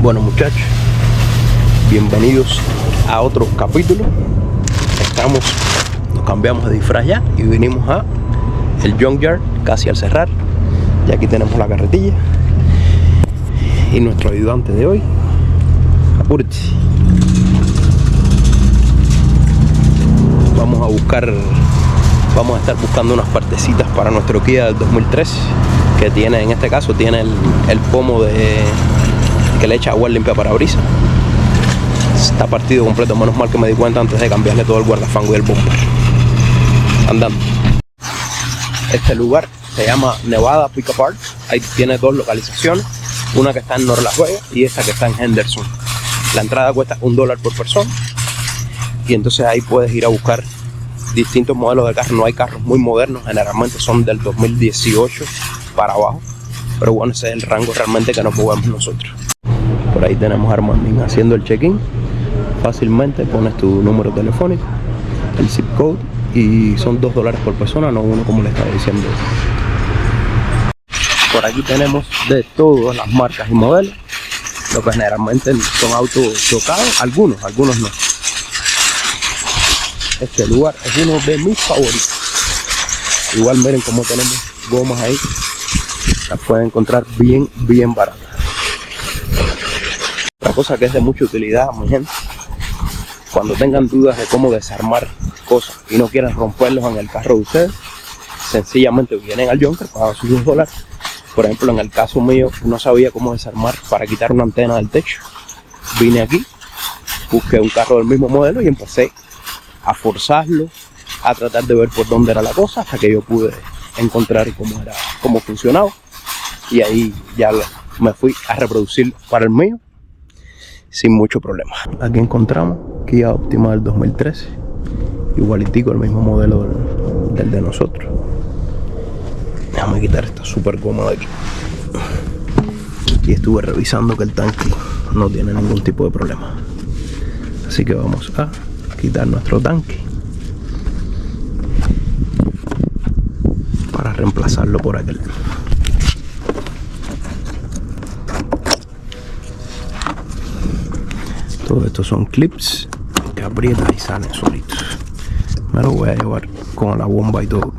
Bueno, muchachos, bienvenidos a otro capítulo. Nos cambiamos de disfraz ya y vinimos a el Junkyard casi al cerrar. Y aquí tenemos la carretilla y nuestro ayudante de hoy. Apúrate. Vamos a estar buscando unas partecitas para nuestro Kia del 2013 que tiene, en este caso, tiene el pomo que le echa agua limpia para brisa. Está partido completo, menos mal que me di cuenta antes de cambiarle todo el guardafango y el bumper. Andando. Este lugar se llama Nevada Pickup Park. Ahí tiene dos localizaciones, una que está en North Las Vegas y esta que está en Henderson. La entrada cuesta $1 por persona y entonces ahí puedes ir a buscar distintos modelos de carros. No hay carros muy modernos, generalmente son del 2018 para abajo, pero bueno, ese es el rango realmente que nos movemos nosotros. Por ahí tenemos a Armandín haciendo el check-in. Fácilmente pones tu número telefónico, el zip code, y son $2 por persona, no uno como le estaba diciendo. Por aquí tenemos de todas las marcas y modelos, lo que generalmente son autos chocados, algunos no. Este lugar es uno de mis favoritos. Igual miren cómo tenemos gomas ahí, las pueden encontrar bien baratas. Otra cosa que es de mucha utilidad, mi gente, cuando tengan dudas de cómo desarmar cosas y no quieren romperlos en el carro de ustedes, sencillamente vienen al Junker, pagan sus $2. Por ejemplo, en el caso mío, no sabía cómo desarmar para quitar una antena del techo. Vine aquí, busqué un carro del mismo modelo y empecé a forzarlo, a tratar de ver por dónde era la cosa, hasta que yo pude encontrar cómo funcionaba. Y ahí ya me fui a reproducir para el mío sin mucho problema. Aquí encontramos Kia Optima del 2013, igualitico, el mismo modelo del de nosotros. Déjame quitar esta súper cómoda aquí. Y estuve revisando que el tanque no tiene ningún tipo de problema, así que vamos a quitar nuestro tanque para reemplazarlo por aquel. Todo esto son clips que aprietas y salen solitos. Me lo voy a llevar con la bomba y todo.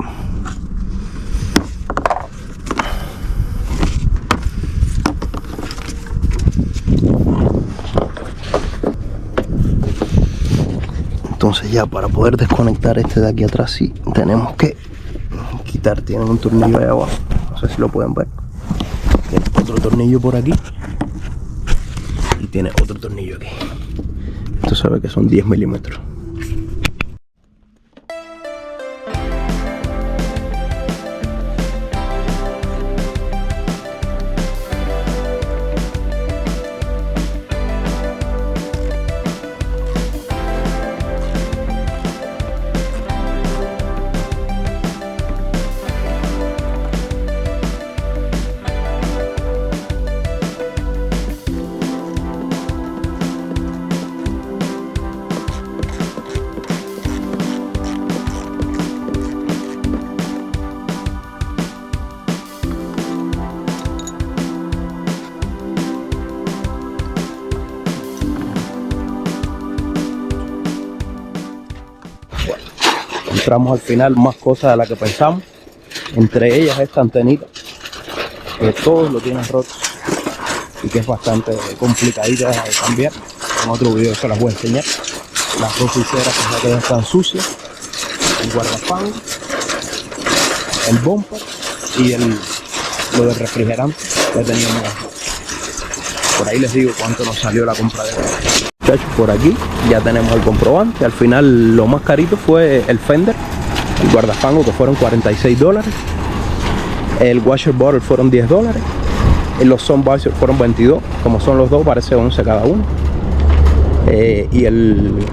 Entonces ya para poder desconectar este de aquí atrás, sí tenemos que quitar, tiene un tornillo ahí abajo, no sé si lo pueden ver. Tiene otro tornillo por aquí y tiene otro tornillo aquí. Esto se ve que son 10 milímetros. Encontramos al final más cosas de las que pensamos, entre ellas esta antenita que todos lo tienen roto y que es bastante complicadita de cambiar. En otro video se las voy a enseñar. Las dos pulseras que ya están sucias, el guardafango, el bumper y lo del refrigerante que teníamos. Por ahí les digo cuánto nos salió la compra de hoy. Muchachos, por aquí ya tenemos el comprobante. Al final lo más carito fue el fender, el guardafango, que fueron $46. El washer bottle fueron $10. Y los sun visors fueron $22. Como son los dos, parece 11 cada uno. Y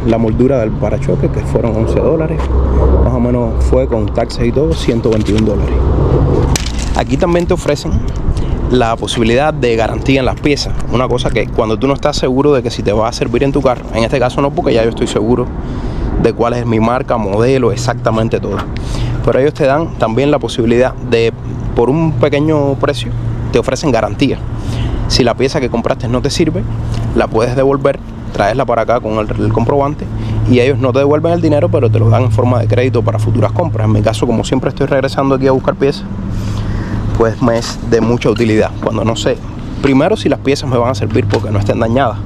la moldura del parachoque, que fueron $11. Más o menos fue con taxes y todo, $121. Aquí también te ofrecen la posibilidad de garantía en las piezas, una cosa que cuando tú no estás seguro de que si te va a servir en tu carro, en este caso no, porque ya yo estoy seguro de cuál es mi marca, modelo, exactamente todo, pero ellos te dan también la posibilidad de, por un pequeño precio, te ofrecen garantía. Si la pieza que compraste no te sirve, la puedes devolver, traesla para acá con el comprobante y ellos no te devuelven el dinero, pero te lo dan en forma de crédito para futuras compras. En mi caso, como siempre estoy regresando aquí a buscar piezas, pues me es de mucha utilidad cuando no sé, primero, si las piezas me van a servir porque no estén dañadas,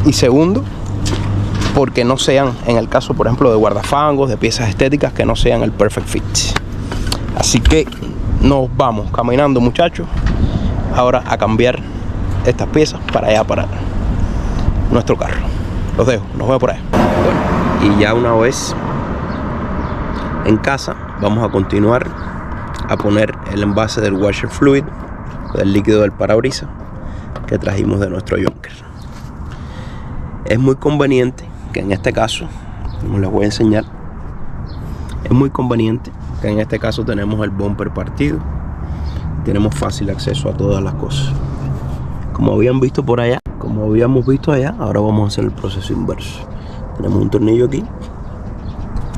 y segundo, porque no sean, en el caso por ejemplo de guardafangos, de piezas estéticas, que no sean el perfect fit. Así que nos vamos caminando, muchachos, ahora a cambiar estas piezas para allá, para nuestro carro. Los dejo, nos vemos por ahí. Bueno, y ya una vez en casa, vamos a continuar a poner el envase del washer fluid, del líquido del parabrisas que trajimos de nuestro Junker. Es muy conveniente que en este caso, como les voy a enseñar, es muy conveniente que en este caso tenemos el bumper partido, tenemos fácil acceso a todas las cosas. Como habíamos visto allá, ahora vamos a hacer el proceso inverso. Tenemos un tornillo aquí,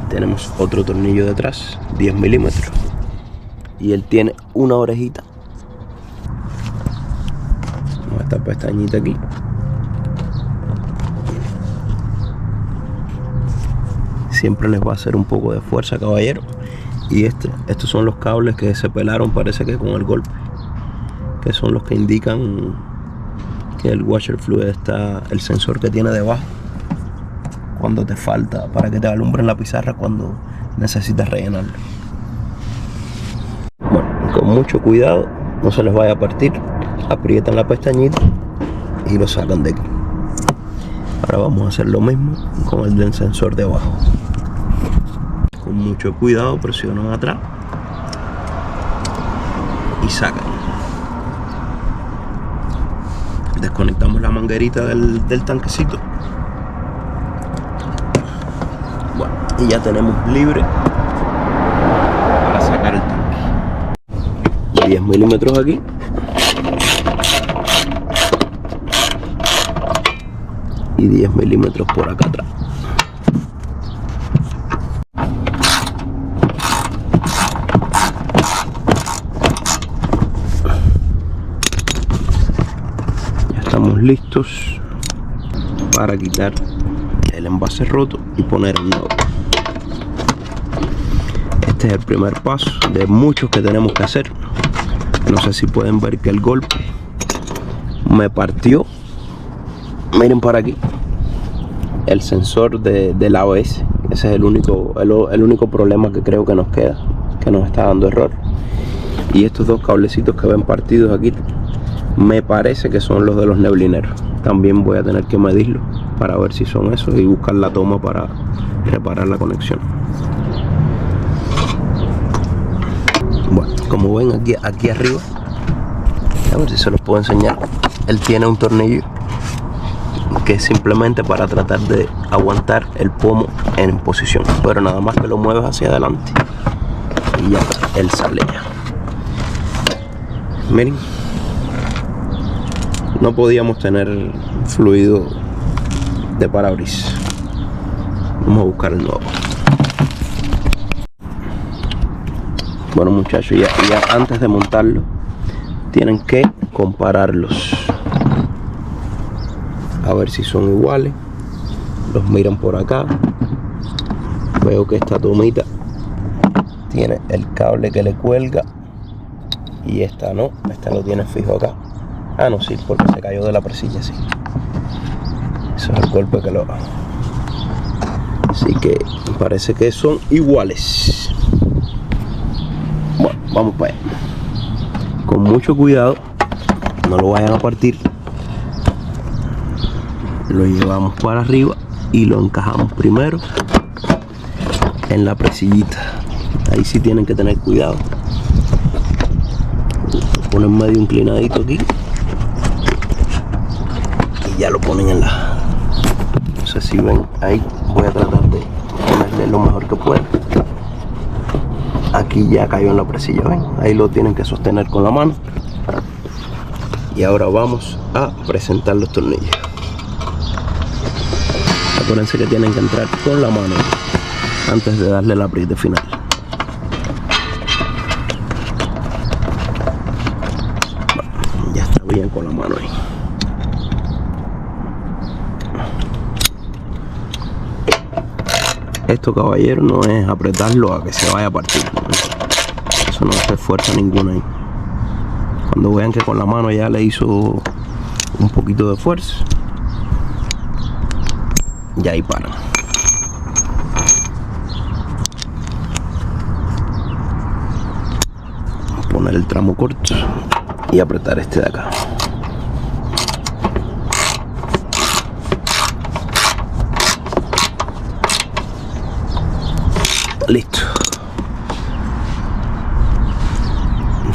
tenemos otro tornillo detrás, 10 milímetros, y él tiene una orejita, con esta pestañita aquí. Siempre les va a hacer un poco de fuerza, caballero. Y estos son los cables que se pelaron, parece que con el golpe, que son los que indican que el washer fluid está, el sensor que tiene debajo, cuando te falta, para que te alumbre en la pizarra cuando necesitas rellenarlo. Bueno, con mucho cuidado, no se les vaya a partir, aprietan la pestañita y lo sacan de aquí. Ahora vamos a hacer lo mismo con el del sensor de abajo. Con mucho cuidado presionan atrás y sacan. Desconectamos la manguerita del tanquecito. Bueno, y ya tenemos libre para sacar el tanque. 10 milímetros aquí. Y 10 milímetros por acá atrás. Ya estamos listos para quitar el envase roto y poner el nuevo. Este es el primer paso de muchos que tenemos que hacer. No sé si pueden ver que el golpe me partió. Miren por aquí el sensor del ABS. Ese es el único problema que creo que nos queda, que nos está dando error. Y estos dos cablecitos que ven partidos aquí, me parece que son los de los neblineros. También voy a tener que medirlo para ver si son esos y buscar la toma para reparar la conexión. Bueno, como ven aquí arriba, a ver si se los puedo enseñar. Él tiene un tornillo que es simplemente para tratar de aguantar el pomo en posición, pero nada más que lo mueves hacia adelante y ya él sale ya. Miren, no podíamos tener fluido de parabrisas. Vamos a buscar el nuevo. Bueno, muchachos, ya antes de montarlo tienen que compararlos, a ver si son iguales. Los miran por acá. Veo que esta tomita tiene el cable que le cuelga y esta no, esta lo tiene fijo acá. Ah, no, sí, porque se cayó de la presilla, sí. Eso es el golpe que lo... Así que parece que son iguales. Bueno, vamos para allá. Con mucho cuidado, no lo vayan a partir. Lo llevamos para arriba y lo encajamos primero en la presillita. Ahí sí tienen que tener cuidado. Lo ponen medio inclinadito aquí y ya lo ponen en la... No sé si ven, ahí voy a tratar de ponerle lo mejor que pueda. Aquí ya cayó en la presilla, ven, ahí lo tienen que sostener con la mano. Y ahora vamos a presentar los tornillos. Acuérdense que tienen que entrar con la mano antes de darle el apriete final. Bueno, ya está bien con la mano ahí. Esto, caballero, no es apretarlo a que se vaya a partir, ¿no? Eso no hace fuerza ninguna ahí. Cuando vean que con la mano ya le hizo un poquito de fuerza, ya ahí paran. Vamos a poner el tramo corto y apretar este de acá. Listo.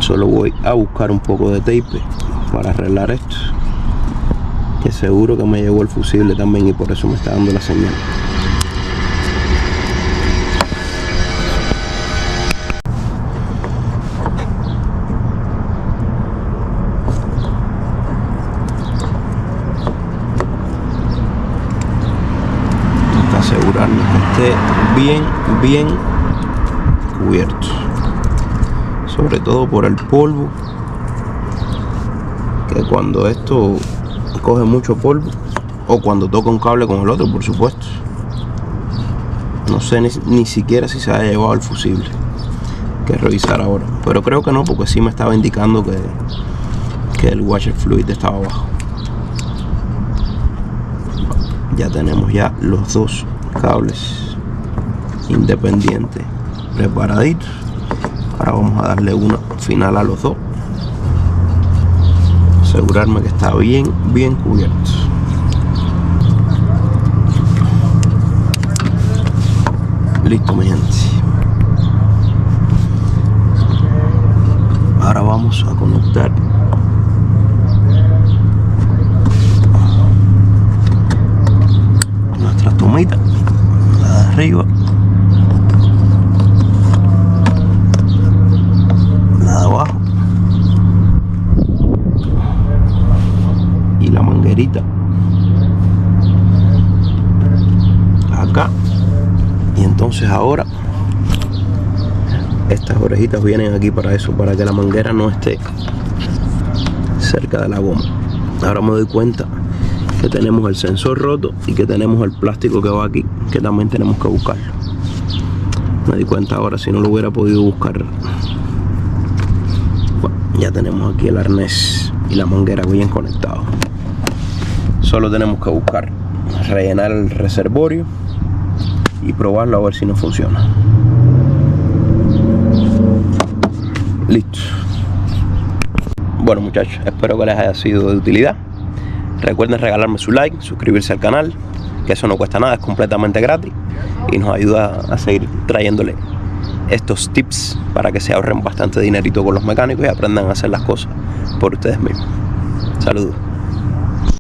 Solo voy a buscar un poco de tape para arreglar esto, que seguro que me llegó el fusible también y por eso me está dando la señal. Para asegurarnos que esté bien cubierto, sobre todo por el polvo, que cuando esto coge mucho polvo, o cuando toca un cable con el otro, por supuesto, no sé ni siquiera si se haya llevado el fusible. Hay que revisar ahora, pero creo que no, porque sí me estaba indicando que el washer fluid estaba abajo. Ya tenemos ya los dos cables independientes preparaditos. Ahora vamos a darle una final a los dos, asegurarme que está bien cubierto. Listo, mi gente. Ahora vamos a conectar nuestra tomita, la de arriba, la de abajo y la manguerita acá. Y entonces ahora estas orejitas vienen aquí para eso, para que la manguera no esté cerca de la goma. Ahora me doy cuenta que tenemos el sensor roto y que tenemos el plástico que va aquí, que también tenemos que buscarlo. Me di cuenta ahora, si no lo hubiera podido buscar. Bueno, ya tenemos aquí el arnés y la manguera bien conectados. Solo tenemos que buscar, rellenar el reservorio y probarlo a ver si no funciona. Listo. Bueno, muchachos, espero que les haya sido de utilidad. Recuerden regalarme su like, suscribirse al canal, que eso no cuesta nada, es completamente gratis y nos ayuda a seguir trayéndole estos tips para que se ahorren bastante dinerito con los mecánicos y aprendan a hacer las cosas por ustedes mismos. Saludos.